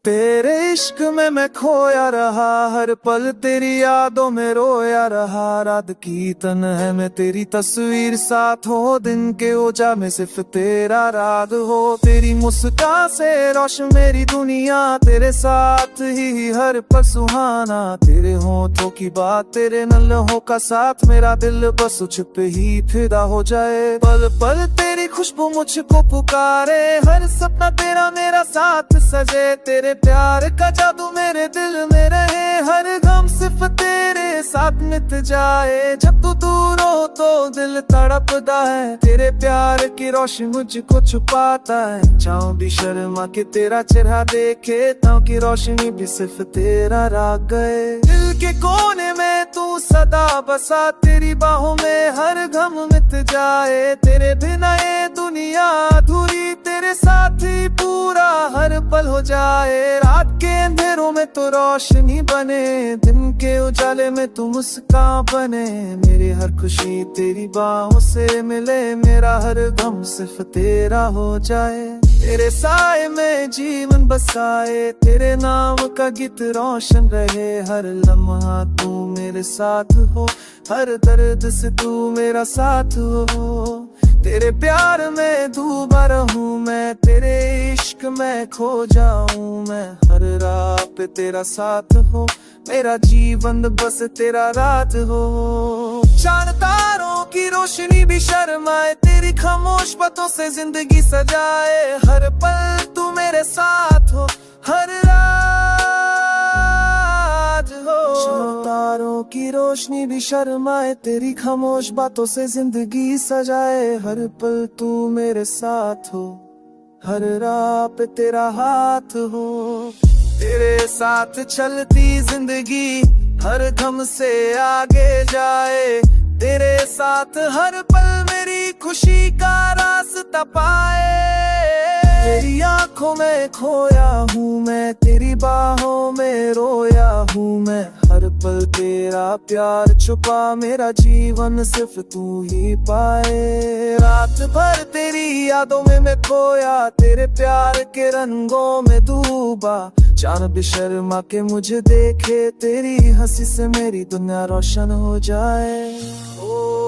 तेरे इश्क में मैं खोया रहा, हर पल तेरी यादों में रोया रहा। रात की तन्हाई में तेरी तस्वीर साथ हो, दिन के ओजा में सिर्फ तेरा राग हो। तेरी मुस्कान से रोशन मेरी दुनिया, तेरे साथ ही हर पल सुहाना। तेरे होठों की बात, तेरे नल्हों का साथ, मेरा दिल बस छुप ही फिदा हो जाए। पल पल तेरी खुशबू मुझको पुकारे, हर सपना तेरा मेरा साथ सजे। तेरे प्यार का जादू मेरे दिल में रहे, हर गम सिर्फ तेरे साथ मिट जाए। जब तू दूर हो तो दिल तड़पता है, तेरे प्यार की रोशनी मुझको छुपाता है। चाहूं भी शर्मा के तेरा चेहरा देखे, ताऊ की रोशनी भी सिर्फ तेरा राग गए। दिल के कोने में तू सदा बसा, तेरी बाहों में हर गम मिट जाए। तेरे बिना ये दुनिया अधूरी, तेरे साथ ही पूरा हर पल हो जाए। रात के अंधेरों में तो रोशनी बने, दिन के उजाले में तू मुस्कान बने। मेरी हर खुशी तेरी बाहों से मिले, मेरा हर गम सिर्फ तेरा हो जाए। तेरे साए में जीवन बसाए, तेरे नाम का गीत रोशन रहे। हर लम्हा तू मेरे साथ हो, हर दर्द से तू मेरा साथ हो। तेरे प्यार में डूबा रहूं मैं, तेरे इश्क में खो जाऊं मैं। हर राह पे तेरा साथ हो, मेरा जीवन बस तेरा रात हो। चांद तारों की रोशनी भी शर्माए, तेरी खामोश बातों से जिंदगी सजाए। हर पल तू मेरे साथ हो, हर राज हो। तारों की रोशनी भी शर्माए, तेरी खामोश बातों से जिंदगी सजाए। हर पल तू मेरे साथ हो, हर राह पे तेरा हाथ हो। तेरे साथ चलती जिंदगी हर गम से आगे जाए। तेरे साथ हर पल मेरी खुशी का रास्ता पाए। तेरी आंखों में खोया हूँ मैं, तेरी बाहों में रोया हूँ मैं। हर पल तेरा प्यार छुपा, मेरा जीवन सिर्फ तू ही पाए। रात भर तेरी यादों में मैं खोया, तेरे प्यार के रंगों में डूबा। चांद भी शर्मा के मुझे देखे, तेरी हंसी से मेरी दुनिया रोशन हो जाए। ओ